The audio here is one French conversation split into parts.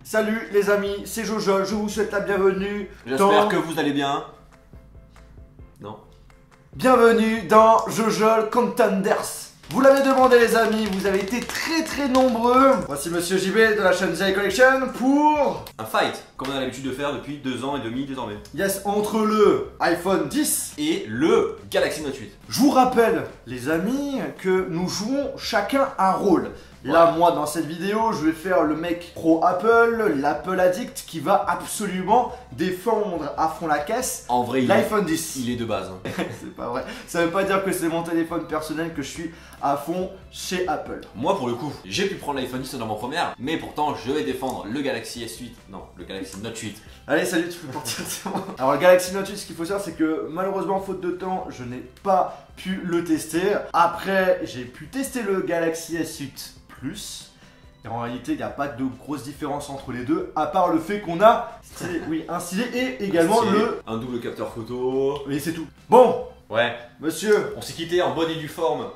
Salut les amis, c'est Jojo, je vous souhaite la bienvenue. J'espère que vous allez bien. Non. Bienvenue dans Jojo Contenders. Vous l'avez demandé les amis, vous avez été très nombreux. Voici Monsieur JB de la chaîne The Collection pour un fight, comme on a l'habitude de faire depuis 2 ans et demi désormais. Yes, entre le iPhone 10 et le Galaxy Note 8. Je vous rappelle les amis que nous jouons chacun un rôle. Là, moi, dans cette vidéo, je vais faire le mec pro Apple, l'Apple addict qui va absolument défendre à fond la caisse. En vrai, l'iPhone 10. Il est de base. Hein. C'est pas vrai. Ça veut pas dire que c'est mon téléphone personnel que je suis à fond chez Apple. Moi, pour le coup, j'ai pu prendre l'iPhone 10 dans mon première, mais pourtant, je vais défendre le Galaxy S8. Non, le Galaxy Note 8. Allez, salut, tu peux partir. Alors, le Galaxy Note 8, ce qu'il faut savoir, c'est que malheureusement, faute de temps, je n'ai pas pu le tester. Après, j'ai pu tester le Galaxy S8 Plus. Et en réalité, il n'y a pas de grosse différence entre les deux, à part le fait qu'on a un stylet et également un double capteur photo. Et c'est tout. Bon, ouais, monsieur, on s'est quitté en bonne et due forme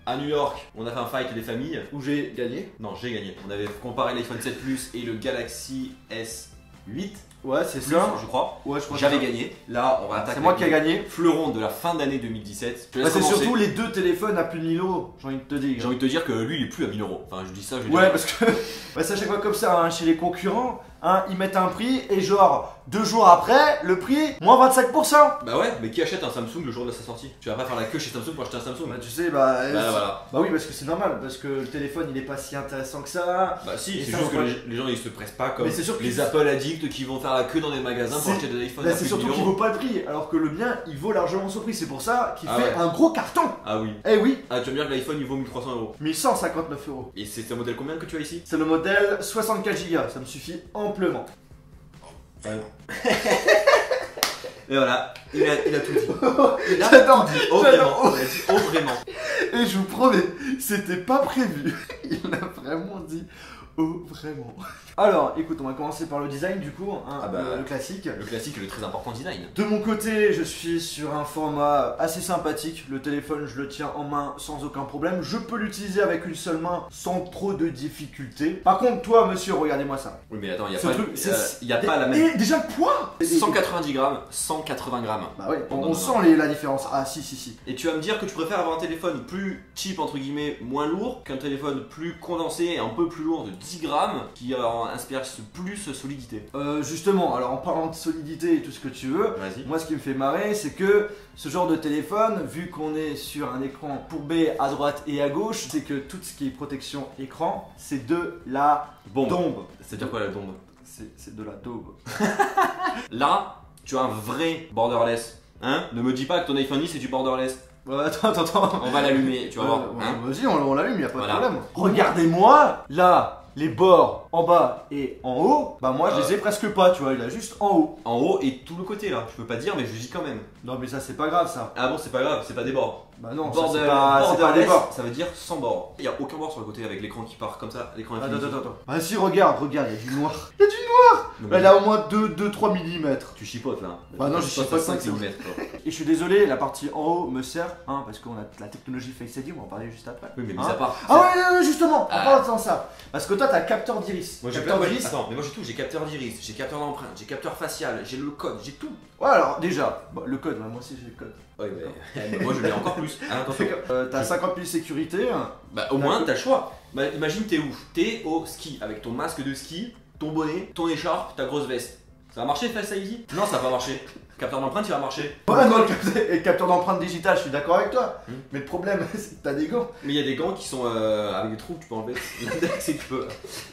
à New York. On a fait un fight des familles. Où j'ai gagné. Non, j'ai gagné. On avait comparé l'iPhone 7 Plus et le Galaxy S8. Ouais, c'est ça, je crois. Ouais, je crois. J'avais gagné. Là, on va attaquer. C'est moi qui ai gagné. Fleuron de la fin d'année 2017. Bah, c'est surtout les deux téléphones à plus de 1000 €, j'ai envie de te dire. J'ai envie de te dire que lui, il est plus à 1000 €. Enfin, je dis ça, je dis. Ouais, parce que bah, c'est à chaque fois comme ça, hein, chez les concurrents, hein, ils mettent un prix et genre 2 jours après, le prix, moins 25%. Bah ouais, mais qui achète un Samsung le jour de sa sortie? Tu vas pas faire la queue chez Samsung pour acheter un Samsung? Bah tu sais, bah voilà. Bah oui, parce que c'est normal, parce que le téléphone il est pas si intéressant que ça. Bah si, c'est juste que les gens ils se pressent pas comme les Apple Apple addicts qui vont faire la queue dans des magasins pour acheter des iPhones. Bah c'est surtout qu'il vaut pas le prix, alors que le mien il vaut largement son prix, c'est pour ça qu'il fait un gros carton. Ah oui. Eh oui. Ah, tu vas me dire que l'iPhone il vaut 1300 €. 1159 €. Et c'est un modèle combien que tu as ici? C'est le modèle 64 Go, ça me suffit amplement. Et voilà, il a tout dit. Il a tout dit. Oh vraiment, il a dit oh vraiment. Et je vous promets, c'était pas prévu. Il a vraiment dit oh vraiment. Alors, écoute, on va commencer par le design du coup, hein, le classique. Le classique et le très important design. De mon côté, je suis sur un format assez sympathique. Le téléphone, je le tiens en main sans aucun problème. Je peux l'utiliser avec une seule main sans trop de difficulté. Par contre, toi, monsieur, regardez-moi ça. Oui, mais attends, il n'y a pas la même. Et déjà le poids 190 grammes, 180 grammes. Bah ouais, on sent la différence. Ah si. Et tu vas me dire que tu préfères avoir un téléphone plus cheap, entre guillemets, moins lourd, qu'un téléphone plus condensé et un peu plus lourd de 10 grammes qui inspire plus solidité. Justement, alors en parlant de solidité et tout ce que tu veux, moi ce qui me fait marrer, c'est que ce genre de téléphone, vu qu'on est sur un écran courbé à droite et à gauche, c'est que tout ce qui est protection écran, c'est de la daube. C'est-à-dire quoi la daube? C'est de la daube. Là, tu as un vrai borderless. Hein? Ne me dis pas que ton iPhone 10 c'est du borderless. Attends. On va l'allumer, tu vas voir. Hein? Vas-y, on l'allume, y a pas de problème. Regardez-moi, là, les bords en bas et en haut, bah moi je les ai presque pas, tu vois, il a juste en haut. En haut et tout le côté là, je peux pas dire mais je dis quand même. Non mais ça c'est pas grave ça. Ah bon, c'est pas grave, c'est pas des bords. Bah non, c'est pas des bords. Ça veut dire sans bord. Il y a aucun bord sur le côté avec l'écran qui part comme ça, l'écran infini. Attends. Bah si, regarde, il y a du noir. Il y a du noir. Elle a au moins 2-3 mm. Tu chipotes là. Bah non, je chipote 5 mm. Et je suis désolé, la partie en haut me sert, hein, parce qu'on a la technologie Face ID, on va en parler juste après. Oui, mais mis à part. Ah ouais, justement, on parle de ça. Parce que toi, t'as capteur d'iris. Moi j'ai capteur d'iris. Attends, mais moi j'ai tout, j'ai capteur d'iris, j'ai capteur d'empreinte, j'ai capteur facial, j'ai le code, j'ai tout. Ouais, alors déjà, le code, moi aussi j'ai le code. Ouais, mais moi je l'ai encore plus. Attention. T'as 50 000 sécurité. Bah au moins t'as le choix. Bah imagine t'es où? T'es au ski avec ton masque de ski, ton bonnet, ton écharpe, ta grosse veste. Ça va marcher Face ID? Non, ça va pas marcher. Capteur d'empreinte, il va marcher. Ouais, non, et capteur d'empreinte digitale, je suis d'accord avec toi. Mais le problème, c'est que t'as des gants. Mais il y a des gants qui sont avec des trous que tu peux enlever. C'est que tu peux.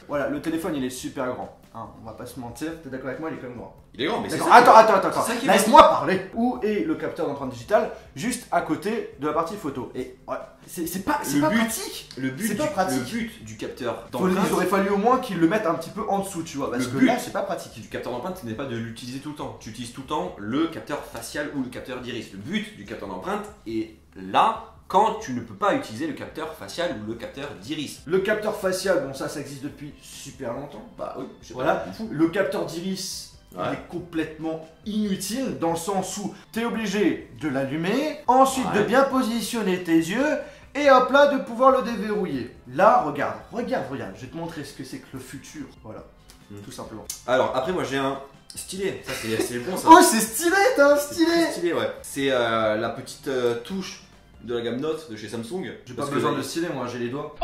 Voilà, le téléphone il est super grand. Hein, on va pas se mentir, t'es d'accord avec moi, il est quand même grand. Il est grand, mais c'est ça. Attends. Laisse-moi parler. Où est le capteur d'empreinte digitale? Juste à côté de la partie photo. Et ouais, c'est pas pratique. Le but du capteur d'empreinte. Il aurait fallu au moins qu'ils le mettent un petit peu en dessous, tu vois. Parce que là, c'est pas pratique. Du capteur d'empreinte, ce n'est pas de l'utiliser tout le temps. Tu utilises tout le temps le capteur facial ou le capteur d'iris. Le but du capteur d'empreinte est là quand tu ne peux pas utiliser le capteur facial ou le capteur d'iris. Le capteur facial, bon ça existe depuis super longtemps. Bah oui, voilà. Le capteur d'iris, il est complètement inutile dans le sens où tu es obligé de l'allumer, ensuite de bien positionner tes yeux et hop là de pouvoir le déverrouiller. Là, regarde, je vais te montrer ce que c'est que le futur. Voilà. tout simplement. Alors après moi j'ai un stylet, ça c'est bon ça. Oh, c'est stylé, t'as un stylet. C'est stylé, ouais. C'est la petite touche de la gamme Note de chez Samsung. J'ai pas besoin de stylet, moi, j'ai les doigts.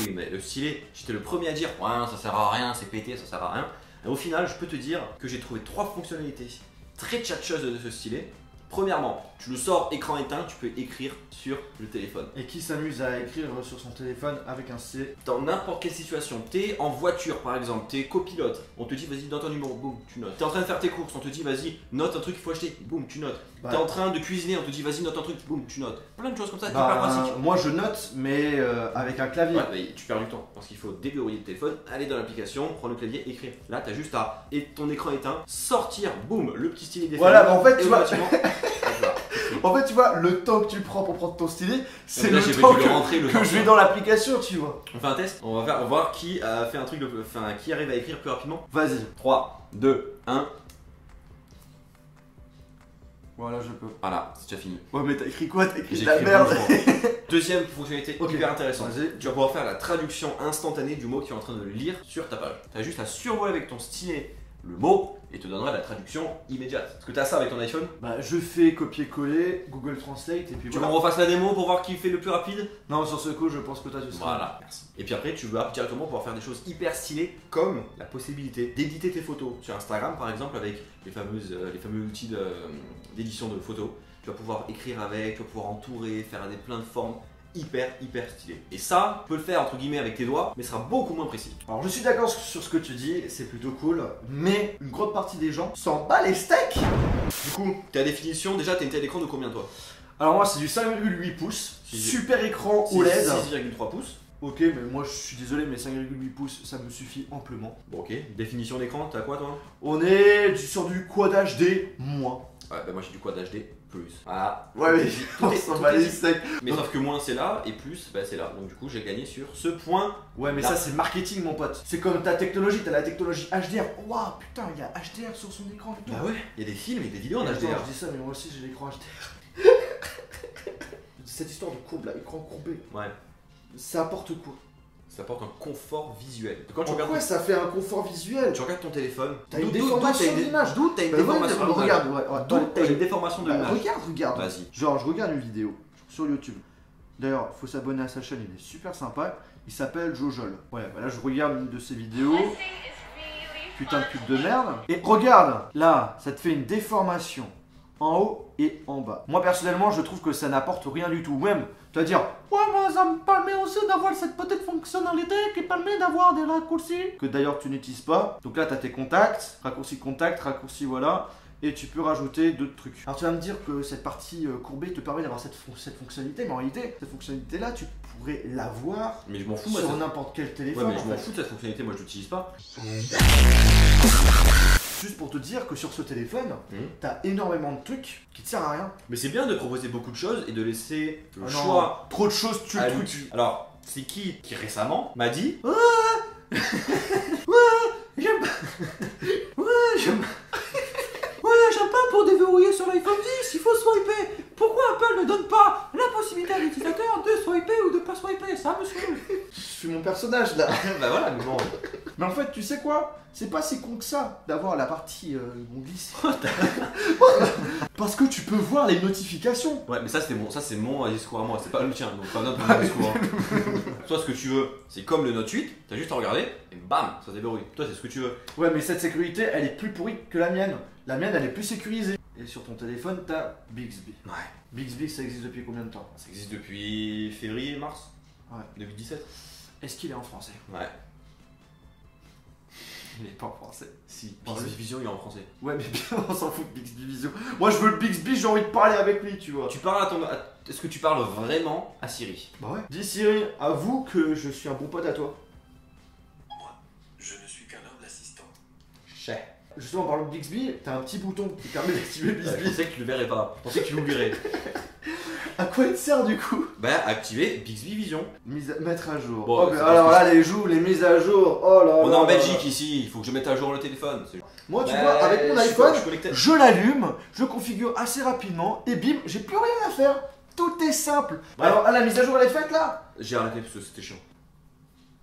Oui, mais le stylet, j'étais le premier à dire ouais, ça sert à rien, c'est pété, ça sert à rien. Et au final, je peux te dire que j'ai trouvé 3 fonctionnalités très tchatcheuses de ce stylet. Premièrement, tu le sors écran éteint, tu peux écrire sur le téléphone. Et qui s'amuse à écrire sur son téléphone avec un stylet? Dans n'importe quelle situation, t'es en voiture par exemple, t'es copilote, on te dit vas-y dans ton numéro, boum, tu notes. T'es en train de faire tes courses, on te dit vas-y note un truc qu'il faut acheter, boum, tu notes. Bah. T'es en train de cuisiner, on te dit vas-y note un truc, boum, tu notes. Plein de choses comme ça, c'est hyper pratique. Moi je note, mais avec un clavier. Ouais, mais tu perds du temps parce qu'il faut déverrouiller le téléphone, aller dans l'application, prendre le clavier, écrire. Là, t'as juste à, et ton écran éteint, sortir, boum, le petit stylet des Voilà, bah en fait, et tu vois. automatiquement, En fait, tu vois, le temps que tu prends pour prendre ton stylet, c'est là, le j'ai temps dû le rentrer, le que temps. je vais dans l'application, tu vois. On fait un test, on va voir qui a fait un truc, enfin qui arrive à écrire plus rapidement. Vas-y. 3, 2, 1, Voilà, je peux. voilà, c'est déjà fini. Ouais, mais t'as écrit quoi? T'as écrit J'ai de la écrit merde. bonjour. Deuxième fonctionnalité Ok. hyper intéressante. Vas-y. Tu vas pouvoir faire la traduction instantanée du mot que tu es en train de lire sur ta page. Tu as juste à survoler avec ton stylet le mot et te donnera la traduction immédiate. Est-ce que tu as ça avec ton iPhone? Bah, je fais copier-coller, Google Translate, et puis Tu veux voilà. qu'on refasse la démo pour voir qui fait le plus rapide? Non, sur ce coup, je pense que t'as du Voilà, merci. Et puis après, tu vas directement pouvoir faire des choses hyper stylées comme la possibilité d'éditer tes photos sur Instagram par exemple avec les fameux outils d'édition de photos. Tu vas pouvoir écrire avec, tu vas pouvoir entourer, faire plein de formes hyper stylées. Et ça, tu peux le faire entre guillemets avec tes doigts, mais ce sera beaucoup moins précis. Alors, je suis d'accord sur ce que tu dis, c'est plutôt cool, mais une grande partie des gens s'en bat les steaks. Du coup, ta définition, déjà, t'as une taille d'écran de combien toi? Alors, moi, c'est du 5,8 pouces, Si- super écran OLED. 6,3 pouces. Ok, mais moi, je suis désolé, mais 5,8 pouces, ça me suffit amplement. Bon, ok. Définition d'écran, t'as quoi toi? On est sur du Quad HD moins. Ouais, bah moi j'ai du Quad HD plus. Voilà. Ouais, mais Tout on est- s'en tout bat est les dit. steaks. Mais sauf que moins c'est là et plus bah c'est là. Donc du coup j'ai gagné sur ce point. Ouais, mais Là. ça, c'est marketing, mon pote. C'est comme ta technologie, t'as la technologie HDR. Waouh, putain, il y a HDR sur son écran et tout. Bah ouais, il y a des films et des vidéos en Attends, HDR. je dis ça, mais moi aussi, j'ai l'écran HDR. Cette histoire de courbe là, écran courbé, Ouais. ça apporte quoi? Ça apporte un confort visuel. Quand tu Pourquoi regardes, ça fait un confort visuel? tu regardes ton téléphone, T'as une d'où déformation t'as une- d'image. d'où t'as une Bah, déformation ouais, d'image. regarde, ouais, D'où t'as une déformation de Bah, l'image. regarde. Vas-y. Genre, je regarde une vidéo sur YouTube. D'ailleurs, faut s'abonner à sa chaîne, il est super sympa. Il s'appelle Jojol. Ouais, bah là, je regarde une de ses vidéos. Putain de pub de merde. Et regarde, là, ça te fait une déformation en haut et en bas. Moi, personnellement, je trouve que ça n'apporte rien du tout. Même, tu vas dire, ouais, moi, ça me permet aussi d'avoir cette petite fonctionnalité qui permet d'avoir des raccourcis. Que d'ailleurs, tu n'utilises pas. Donc là, tu as tes contacts, raccourci, voilà. Et tu peux rajouter d'autres trucs. Alors tu vas me dire que cette partie courbée te permet d'avoir cette fonctionnalité, mais en réalité, cette fonctionnalité-là, tu pourrais l'avoir Mais je m'en fous moi. sur ça- n'importe quel téléphone. Ouais mais je en m'en fait. fous de cette fonctionnalité, moi je l'utilise pas. Juste pour te dire que sur ce téléphone, Mhm. t'as énormément de trucs qui te servent à rien. Mais c'est bien de proposer beaucoup de choses et de laisser le Ah non, choix trop de choses, tu à le l'outil. truc. Alors, c'est qui récemment m'a dit J'aime pas pour déverrouiller sur l'iPhone 10, il faut swiper. Pourquoi Apple ne donne pas la possibilité à l'utilisateur de swiper ou de pas swiper? Ça me saoule. Je suis mon personnage là. bah voilà, mais bon. Mais en fait, tu sais quoi? C'est pas si con que ça d'avoir la partie où on glisse. Parce que tu peux voir les notifications. Ouais, mais ça c'est mon discours à moi, c'est pas le tien, donc pas notre mon discours. Toi, ce que tu veux, c'est comme le Note 8, t'as juste à regarder et bam, ça se déverrouille. Toi, c'est ce que tu veux. Ouais, mais cette sécurité, elle est plus pourrie que la mienne. La mienne, elle est plus sécurisée. Et sur ton téléphone, t'as Bixby. Ouais. Bixby, ça existe depuis combien de temps? Ça existe depuis février, mars Ouais. 2017. Est-ce qu'il est en français? Ouais. Il est pas en français. Si, Parle-lui. Bixby Vision, il est en français. Ouais, mais bien, on s'en fout de Bixby Vision. Moi, je veux le Bixby, j'ai envie de parler avec lui, tu vois. Tu parles à ton. Est-ce que tu parles vraiment à Siri? Bah ouais. Dis Siri, avoue que je suis un bon pote à toi. Je ne suis qu'un humble assistant. Chais. Justement, en parlant de Bixby, t'as un petit bouton qui permet d'activer Je Bixby. pensais que tu le verrais pas. Je pensais que tu l'oublierais. À quoi il te sert du coup? Bah, activer Bixby Vision. Mettre à jour. Bon, Oh, c'est mais parce alors que là, les mises à jour. Oh là On est là en là Belgique là. ici, il faut que je mette à jour le téléphone. Moi, tu Ouais, vois, avec mon je suis iPhone, connecté. je l'allume, je configure assez rapidement et bim, j'ai plus rien à faire. Tout est simple. Ouais. Alors, la mise à jour, elle est faite là? J'ai arrêté parce que c'était chiant.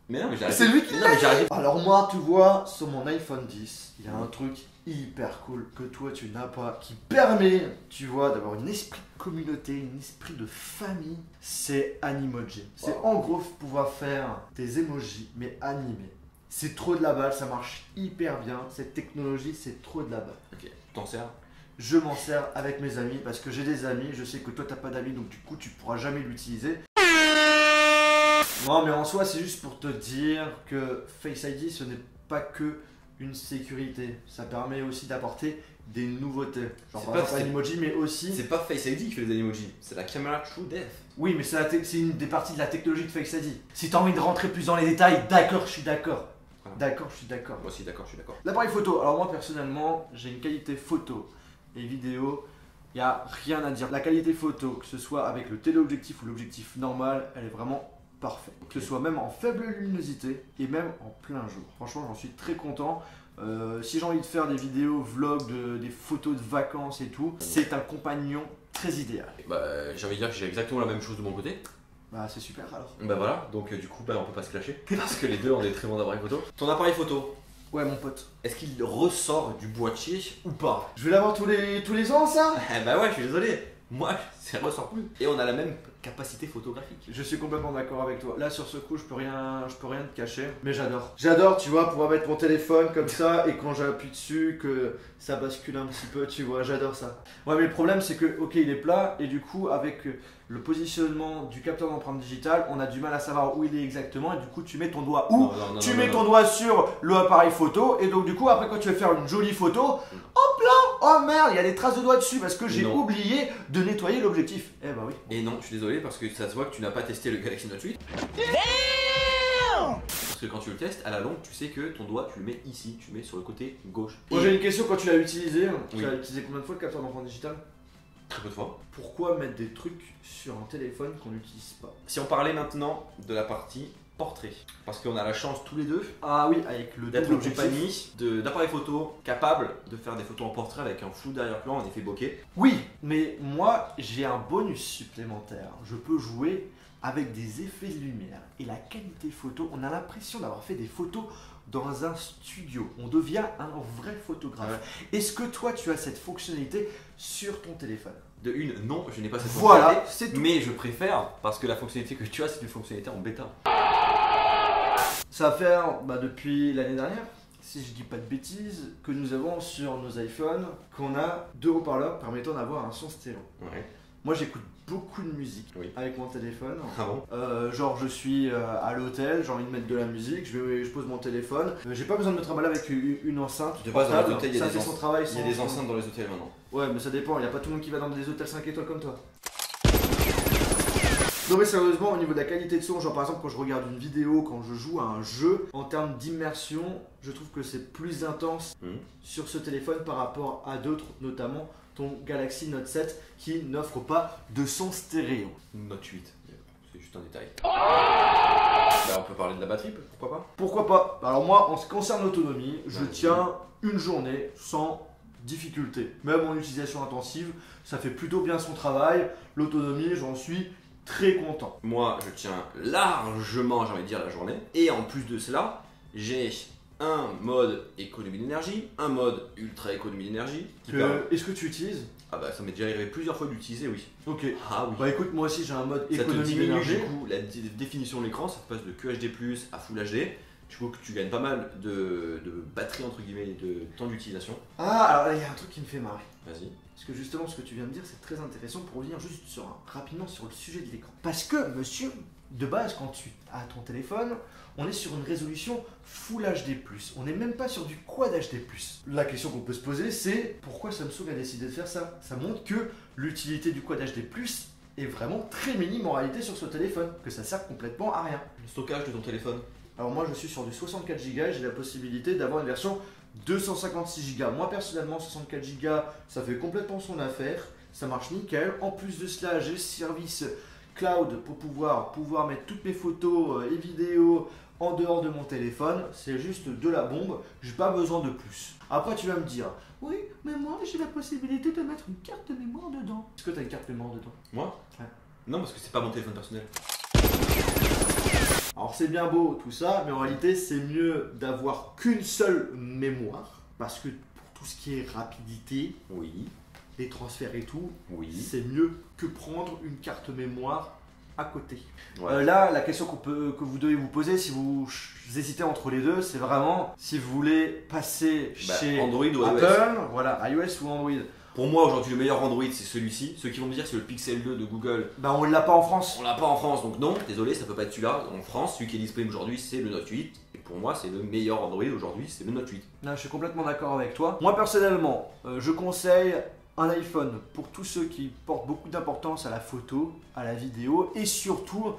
Mais non, mais j'arrive. C'est lui qui Non, l'a mais dit. j'arrive. Alors moi, tu vois, sur mon iPhone 10, il y a un truc hyper cool que toi tu n'as pas, qui permet, tu vois, d'avoir un esprit de communauté, un esprit de famille, c'est Animoji. C'est en gros pouvoir faire des emojis, mais animés. C'est trop de la balle, ça marche hyper bien, cette technologie c'est trop de la balle. Ok, t'en sers. Je m'en sers avec mes amis parce que j'ai des amis, je sais que toi t'as pas d'amis donc du coup tu pourras jamais l'utiliser. Non mais en soi c'est juste pour te dire que Face ID ce n'est pas que une sécurité, ça permet aussi d'apporter des nouveautés. Genre C'est par pas- exemple Animoji mais aussi... C'est pas Face ID qui fait les emojis, c'est la caméra TrueDepth. Oui mais c'est une des parties de la technologie de Face ID. Si t'as envie de rentrer plus dans les détails, d'accord je suis d'accord. Voilà. D'accord je suis d'accord. Moi aussi, d'accord, je suis d'accord. L'appareil photo, alors moi personnellement j'ai une qualité photo et vidéo, il n'y a rien à dire. La qualité photo, que ce soit avec le téléobjectif ou l'objectif normal, elle est vraiment parfaite. Que ce soit même en faible luminosité et même en plein jour. Franchement j'en suis très content. Si j'ai envie de faire des vidéos, vlogs, des photos de vacances et tout, c'est un compagnon très idéal. Bah, j'ai envie de dire que j'ai exactement la même chose de mon côté. Bah c'est super alors. Bah voilà, donc du coup, bah, on peut pas se clasher. Parce que les deux ont des très bons appareils photo. Ton appareil photo, Ouais mon pote. est-ce qu'il ressort du boîtier ou pas? Je vais l'avoir tous les ans ça. Eh bah ouais, je suis désolé. Moi, ça ressort plus. Et on a la même capacité photographique. Je suis complètement d'accord avec toi. Là sur ce coup je peux rien te cacher. Mais j'adore. J'adore tu vois pouvoir mettre mon téléphone comme ça et quand j'appuie dessus que ça bascule un petit peu tu vois j'adore ça. Ouais mais le problème c'est que ok il est plat et du coup avec le positionnement du capteur d'empreinte digitale on a du mal à savoir où il est exactement et du coup tu mets ton doigt où tu mets ton doigt sur l'appareil photo et donc du coup après quand tu veux faire une jolie photo hop là oh merde il y a des traces de doigts dessus parce que j'ai Non. oublié de nettoyer l'objectif. Eh bah oui. Et non, je suis désolé parce que ça se voit que tu n'as pas testé le Galaxy Note 8. Parce que quand tu le testes, à la longue, tu sais que ton doigt, tu le mets ici, tu le mets sur le côté gauche. Moi j'ai une question quand tu l'as utilisé. Tu Oui. l'as utilisé combien de fois le capteur d'empreinte digitale? Très peu de fois. Pourquoi mettre des trucs sur un téléphone qu'on n'utilise pas? Si on parlait maintenant de la partie portrait, parce qu'on a la chance tous les deux Ah oui, avec le d'être double en objectif. compagnie d'appareils photo capables de faire des photos en portrait avec un flou d'arrière-plan en effet bokeh. Oui, mais moi j'ai un bonus supplémentaire. Je peux jouer avec des effets de lumière et la qualité photo. On a l'impression d'avoir fait des photos dans un studio. On devient un vrai photographe. Est-ce que toi tu as cette fonctionnalité sur ton téléphone? De une, non, je n'ai pas cette Voilà, fonctionnalité, c'est tout. mais je préfère parce que la fonctionnalité que tu as, c'est une fonctionnalité en bêta. Ça va faire depuis l'année dernière, si je dis pas de bêtises, que nous avons sur nos iPhones qu'on a deux haut-parleurs permettant d'avoir un son stéréo. Ouais. Moi j'écoute beaucoup de musique Oui. avec mon téléphone. Ah bon? Genre je suis à l'hôtel, j'ai envie de mettre de la musique, je pose mon téléphone. J'ai pas besoin de me trimballer avec une enceinte. De base, dans les portable. hôtels, il y a Ça des fait son travail. Il y a sans- des enceintes dans les hôtels maintenant. Ouais mais ça dépend, il n'y a pas tout le monde qui va dans des hôtels 5 étoiles comme toi. Non mais sérieusement au niveau de la qualité de son, genre par exemple quand je regarde une vidéo, quand je joue à un jeu, en termes d'immersion, je trouve que c'est plus intense sur ce téléphone par rapport à d'autres, notamment ton Galaxy Note 7 qui n'offre pas de son stéréo. Note 8, c'est juste un détail. Bah, on peut parler de la batterie, pourquoi pas? Pourquoi pas? Alors moi en ce qui concerne l'autonomie, je Ouais. tiens une journée sans difficulté. Même en utilisation intensive, ça fait plutôt bien son travail. L'autonomie, j'en suis très content. Moi, je tiens largement, j'ai envie de dire, la journée. Et en plus de cela, j'ai un mode économie d'énergie, un mode ultra économie d'énergie. qui permet- Est-ce que tu utilises? Ah bah ça m'est déjà arrivé plusieurs fois d'utiliser, oui. Ok. Ah oui. Bah écoute, moi aussi j'ai un mode Ça te économie diminue d'énergie. du coup la définition de l'écran, ça te passe de QHD+, à Full HD. Du coup que tu gagnes pas mal de batterie entre guillemets et de temps d'utilisation. Ah, alors là il y a un truc qui me fait marrer. Vas-y. Parce que justement ce que tu viens de dire c'est très intéressant pour revenir juste rapidement sur le sujet de l'écran. Parce que monsieur, de base quand tu as ton téléphone, on est sur une résolution Full HD+. On n'est même pas sur du Quad HD+. La question qu'on peut se poser c'est pourquoi Samsung a décidé de faire ça? Ça montre que l'utilité du Quad HD+, est vraiment très minime en réalité sur ce téléphone, que ça sert complètement à rien. Le stockage de ton téléphone. Alors moi je suis sur du 64 Go et j'ai la possibilité d'avoir une version 256 Go. Moi personnellement 64 Go ça fait complètement son affaire, ça marche nickel. En plus de cela j'ai le service cloud pour pouvoir mettre toutes mes photos et vidéos en dehors de mon téléphone. C'est juste de la bombe, j'ai pas besoin de plus. Après tu vas me dire, oui mais moi j'ai la possibilité de mettre une carte mémoire dedans. Est-ce que tu as une carte mémoire dedans? Moi? Ouais. Non parce que c'est pas mon téléphone personnel. Alors c'est bien beau tout ça, mais en réalité c'est mieux d'avoir qu'une seule mémoire, parce que pour tout ce qui est rapidité, Oui, les transferts et tout, oui. c'est mieux que prendre une carte mémoire à côté. Ouais. Là, la question que vous devez vous poser si vous hésitez entre les deux, c'est vraiment si vous voulez passer chez Android ou Apple, iOS. voilà, iOS ou Android. Pour moi, aujourd'hui, le meilleur Android, c'est celui-ci. Ceux qui vont me dire que c'est le Pixel 2 de Google, Bah on l'a pas en France. on l'a pas en France, donc non, désolé, ça peut pas être celui-là. En France, celui qui est disponible aujourd'hui, c'est le Note 8. Et pour moi, c'est le meilleur Android aujourd'hui, c'est le Note 8. Non, je suis complètement d'accord avec toi. Moi personnellement, je conseille un iPhone pour tous ceux qui portent beaucoup d'importance à la photo, à la vidéo et surtout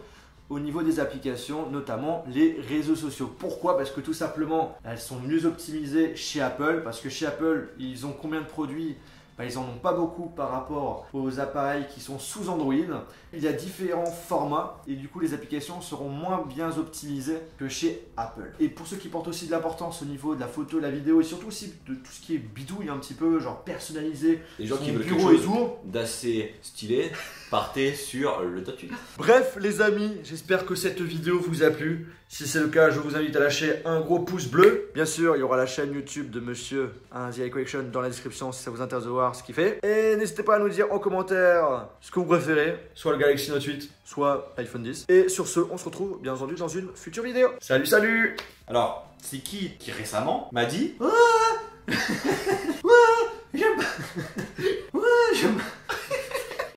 au niveau des applications, notamment les réseaux sociaux. Pourquoi? Parce que tout simplement, elles sont mieux optimisées chez Apple, parce que chez Apple, ils ont combien de produits? Bah, ils en ont pas beaucoup par rapport aux appareils qui sont sous Android. Il y a différents formats et du coup les applications seront moins bien optimisées que chez Apple. Et pour ceux qui portent aussi de l'importance au niveau de la photo, la vidéo et surtout aussi de tout ce qui est bidouille un petit peu, genre personnalisé, Les gens son qui veulent quelque bureau et chose tout. d'assez stylé, partez sur le Note 8. Bref les amis, j'espère que cette vidéo vous a plu. Si c'est le cas, je vous invite à lâcher un gros pouce bleu. Bien sûr, il y aura la chaîne YouTube de Monsieur The Eye Collection dans la description si ça vous intéresse de voir ce qu'il fait. Et n'hésitez pas à nous dire en commentaire ce que vous préférez, soit le Galaxy Note 8, soit l'iPhone 10. Et sur ce, on se retrouve bien entendu dans une future vidéo. Salut, salut! Alors, c'est qui récemment m'a dit